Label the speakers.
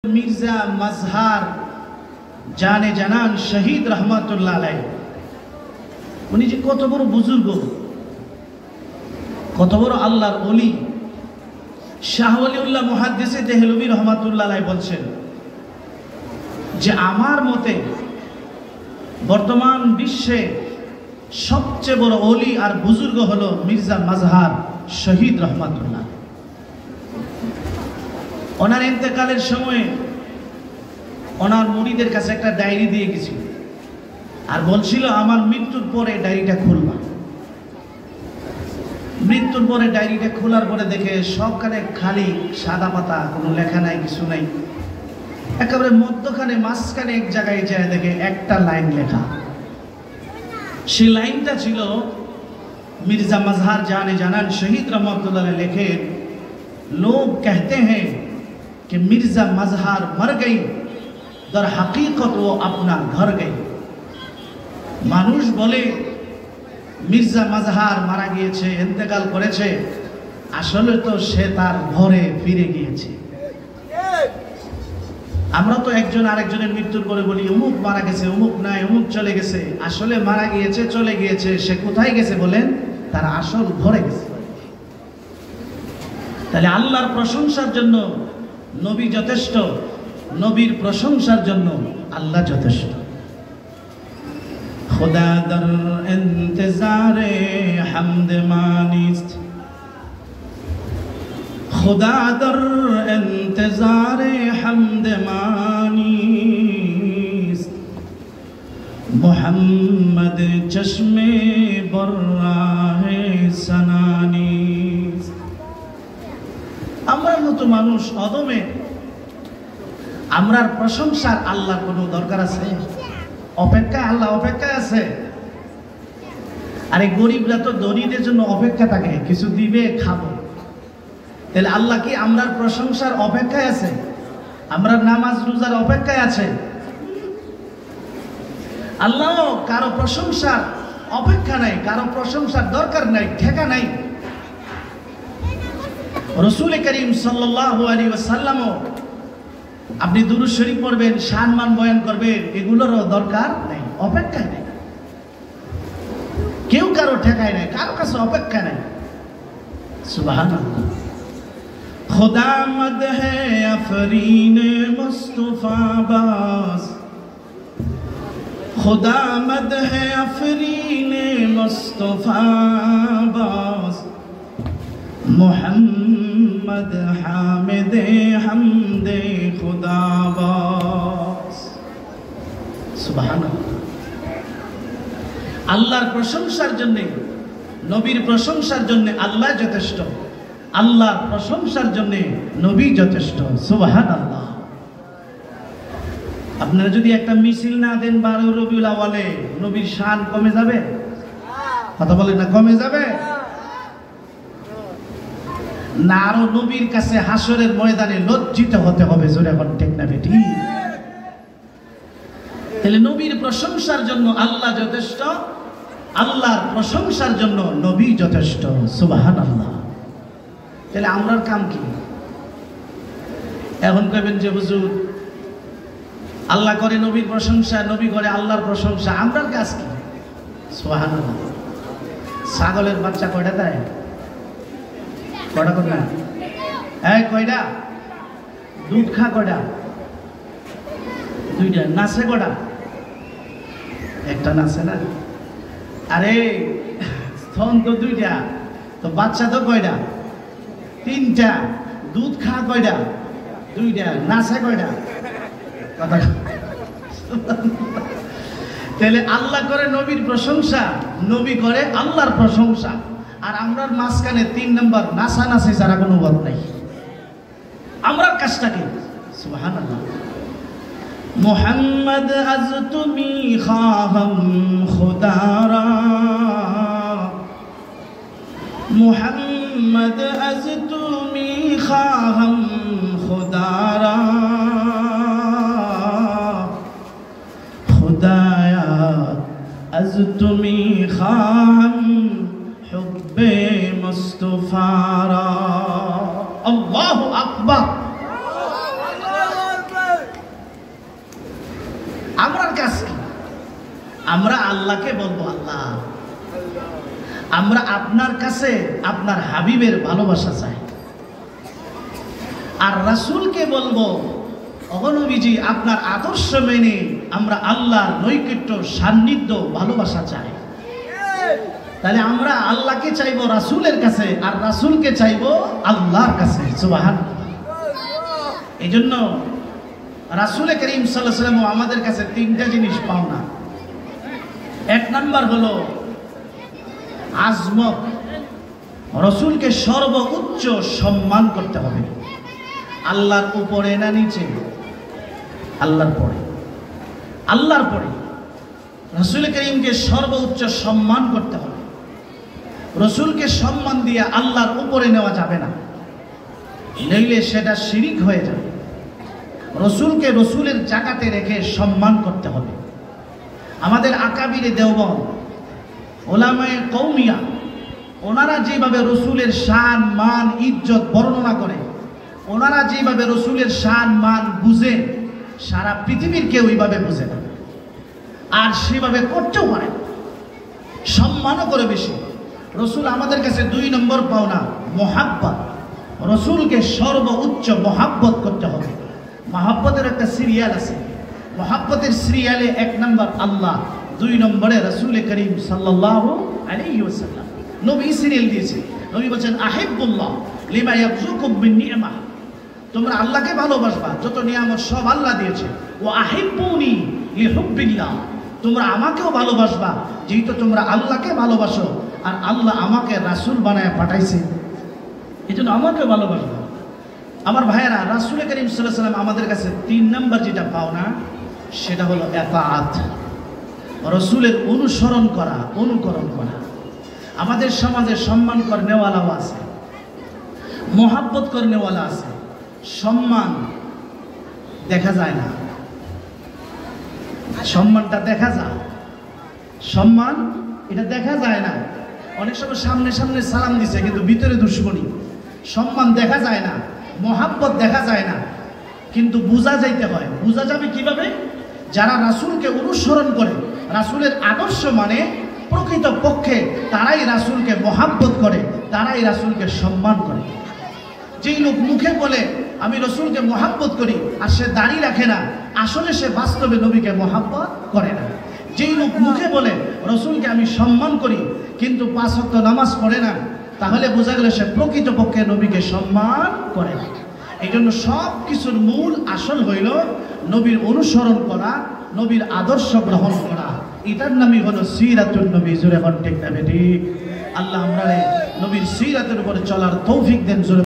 Speaker 1: মির্জা মাজহার জানে জানান শহীদ রহমাতুল্লাহ আলাইহি, উনি যে কত বড় বুজুর্গ, কত বড় আল্লাহর ওলি। শাহ ওলিউল্লাহ মুহাদ্দিসে দেহলভী রহমাতুল্লাহ আলাইহি বলছেন যে আমার মতে বর্তমান বিশ্বে সবচেয়ে বড় ওলি আর বুজুর্গ হলো মির্জা মাজহার শহীদ রহমাতুল্লাহ। ওনার ইন্তেকালের সময় ওনার মুরিদের কাছে একটা ডায়েরি দিয়ে গেছিল আর বলছিল আমার মৃত্যুর পরে ডায়েরিটা খুলবা। মৃত্যুর পরে ডায়েরিটা খোলার পরে দেখে সবখানে খালি সাদা পাতা, কোনো লেখা নাই, কিছু নাই। একেবারে মধ্যখানে মাঝখানে এক জায়গায় যায় দেখে একটা লাইন লেখা। সেই লাইনটা ছিল মির্জা মাজহার জানে জানান শহীদ रहमतुल्लाह लिखे, लोग कहते हैं कि मिर्जा मजहर मर गई, दर हकीकत वो अपना घर गई। মানুষ বলে মির্জা মাজহার মারা গিয়েছে, ইন্তেকাল করেছে, আসলে তো সে তার ঘরে ফিরে গিয়েছে। আমরা তো একজন আরেকজনের মৃত্যুর পরে বলি অমুক মারা গেছে, অমুক নাই, অমুক চলে গেছে। আসলে মারা গিয়েছে, চলে গিয়েছে, সে কোথায় গেছে বলেন? তার আসল ঘরে গেছে। তাহলে আল্লাহর প্রশংসার জন্য নবী যথেষ্ট, নবীর প্রশংসার জন্য আল্লাহ যথেষ্ট। खुदा दर इंतजारे हमद मानिस्त, खुदा दर इंतजारे हमद मानिस्त, मोहम्मद चश्मे बर्राहे सनानिस्त। আমরার মতো মানুষ অদমে, আমরার প্রশংসার আল্লাহর কোনো দরকার আছে? অপেক্ষা, আল্লাহ অপেক্ষায় আছে। আরে গরিবরা তো ধনীদের জন্য অপেক্ষা থাকে, কিছু দিবে খাবো। তাহলে আল্লাহ কি আমরার প্রশংসার অপেক্ষায় আছে? আমরা নামাজ রোজার অপেক্ষায় আছে? আল্লাহ কারো প্রশংসার অপেক্ষা নাই, কারো প্রশংসার দরকার নাই, ঠেকা নাই। রাসূল করিম সাল্লাল্লাহু আলাইহি ওয়াসাল্লামও আপনি দুরূদ শরীফ পড়বেন, সম্মান বয়ান করবেন, এগুলোরও দরকার নেই, অপেক্ষা নেই। কেউ কারো ঠেকায় নাই, কারো কাছে অপেক্ষা নেই। সুবহানাল্লাহ। খুদা মদহে আফরিনে মুস্তাফা বাস, খুদা মদহে আফরিনে মুস্তাফা বাস, মোহাম্মদ হামিদে হামদে খুদা বাস। সুবহানাল্লাহ। আল্লাহর প্রশংসার জন্য, নবীর প্রশংসার জন্য আল্লাহ যথেষ্ট, আল্লাহর প্রশংসার জন্য নবী যথেষ্ট। সুবহানাল্লাহ। আপনারা যদি একটা মিছিল না দেন 12 রবিউল আউয়ালে, নবীর শান কমে যাবে? কথা বলেন না, কমে যাবে না? আরো নবীর কাছে হাসরের ময়দানে লজ্জিত হতে হবে। জোরে এখন ঠিক না বেটি? তাহলে নবীর প্রশংসার জন্য আল্লাহ যথেষ্ট, আল্লাহর প্রশংসার জন্য নবী যথেষ্ট। সুবহানাল্লাহ। তাহলে আমরার কাম কি? এখন কইবেন যে হুজুর আল্লাহ করে নবীর প্রশংসা, নবী করে আল্লাহর প্রশংসা, আমরার কাজ কি? সুবহানাল্লাহ। ছাগলের বাচ্চা কয়টা দেয়? কয়টা কয়টা? এই কয়টা? দুধ খা কয়টা? দুইটা। নাচে কয়টা? একটা নাচে না। আরে স্তন তো দুইটা, তো বাচ্চা তো কয়টা? তিনটা। দুধ খা কয়টা? দুইটা। নাচে কয়টা? কথা। তাহলে আল্লাহ করে নবীর প্রশংসা, নবী করে আল্লাহর প্রশংসা, আর আমরার মাঝখানে 3 নম্বর নাচানাচি ছাড়া কোনো বাদ নাই। আমরার কাজটা কি? সুবহানাল্লাহ। মোহাম্মদ আজ তুমি খাহম খুদারা, মোহাম্মদ আজ তুমি খাহম খুদারা, খুদায়া আজ তুমি খাহম হুব্বে মুস্তাফারা। আল্লাহু আকবার। আমরা আল্লাহকে বলবো আল্লাহ, আমরা আপনার কাছে আপনার হাবিবের ভালোবাসা চাই। আর রাসূলকে বলবো, ওগো নবীজি আপনার আদর্শ মেনে আমরা আল্লাহর নৈকট্য, সান্নিধ্য, ভালোবাসা চাই। তাহলে আমরা আল্লাহকে চাইবো রাসূলের কাছে, আর রাসূলকে চাইবো আল্লাহর কাছে। সুবহানাল্লাহ। এই জন্য রাসূল করিম সাল্লাল্লাহু আলাইহি ওয়াসাল্লাম আমাদের কাছে তিনটা জিনিস পাওনা। এক নাম্বার হলো আজমত, রাসূলকে সর্বোচ্চ সম্মান করতে হবে। আল্লাহর উপরে না নিচে? আল্লাহর পরে, আল্লাহর পরে রাসূল করিমকে সর্বোচ্চ সম্মান করতে হবে। রাসূলকে সম্মান দিয়ে আল্লাহর উপরে নেওয়া যাবে না, নইলে সেটা শিরিক হয়ে যাবে। রাসূলকে রাসূলের জায়গাতে রেখে সম্মান করতে হবে। আমাদের আকাবিরে দেওবন্দ, ওলামায়ে কওমিয়া, ওনারা যেভাবে রাসূলের শান, মান, ইজ্জত বর্ণনা করে, ওনারা যেভাবে রাসূলের শান, মান বুঝে, সারা পৃথিবীর কেউ ওইভাবে বুঝে না, আর সেভাবে করতেও পারে, সম্মানও করে বেশি। রাসূল আমাদের কাছে 2 নম্বর পাওনা মহাব্বত। রাসূলকে সর্বোচ্চ মহাব্বত করতে হবে। মহাব্বতের একটা সিরিয়াল আছে, মহাব্বতের সিরিয়ালে 1 নম্বর আল্লাহ, 2 নম্বরে রাসূল করিম সাল্লাল্লাহু আলাইহি ওয়াসাল্লাম। নবী সিরিয়াল দিয়েছে, নবী বলেন আহিব্বুল্লাহ লিমা ইয়ারযুকুম বিন নি'মাহ, তোমরা আল্লাহকে ভালোবাসবা, যত নিয়ামত সব আল্লাহ দিয়েছে। ও আহিব্বুনি লিহুব্বিল্লাহ, তোমরা আমাকেও ভালোবাসবা যেহেতু তোমরা আল্লাহকে ভালোবাসো, আর আল্লাহ আমাকে রাসূল বানায় পাঠাইছে, এজন্য আমাকেও ভালোবাসবা। আমার ভাইয়েরা, রাসূল করিম সাল্লাল্লাহু আলাইহি ওয়াসাল্লাম আমাদের কাছে 3 নম্বর যেটা পাওনা, সেটা হলো ইতাআত, রাসূলের অনুসরণ করা, অনুকরণ করা। আমাদের সমাজে সম্মান করনেওয়ালাও আছে, মহাব্বত করনেওয়ালা আছে, সম্মান দেখা যায় না। সম্মানটা দেখা যায়, সম্মান এটা দেখা যায় না। অনেক সময় সামনে সামনে সালাম দিছে কিন্তু ভিতরে দুশ্মনী। সম্মান দেখা যায় না, মহাব্বত দেখা যায় না, কিন্তু বোঝা যাইতে হয়। বোঝা যাবে কিভাবে? যারা রাসূলকে অনুসরণ করে, রাসূলের আদর্শ মানে প্রকৃত পক্ষে তারাই রাসূলকে মহাব্বত করে, তারাই রাসূলকে সম্মান করে। যেই লোক মুখে বলে আমি রাসূলকে মহাব্বত করি, আর সে দাড়ি রাখে না, আসলে সে বাস্তবে নবীকে মহাব্বত করে না। যেই লোক মুখে বলে রাসূলকে আমি সম্মান করি, কিন্তু 5 ওয়াক্ত নামাজ পড়ে না, তাহলে বোঝা গেল সে প্রকৃত পক্ষে নবীকে সম্মান করে না। এই জন্য সব কিছুর মূল আসল হইল নবীর অনুসরণ করা, নবীর আদর্শ গ্রহণ করা। এটার নামই হলো সিরাতুন নবী। জোরে বলেন ঠিক না বেঠিক? আল্লাহ আমরা নবীর সিরাতের উপরে চলার তৌফিক দেন। জোরে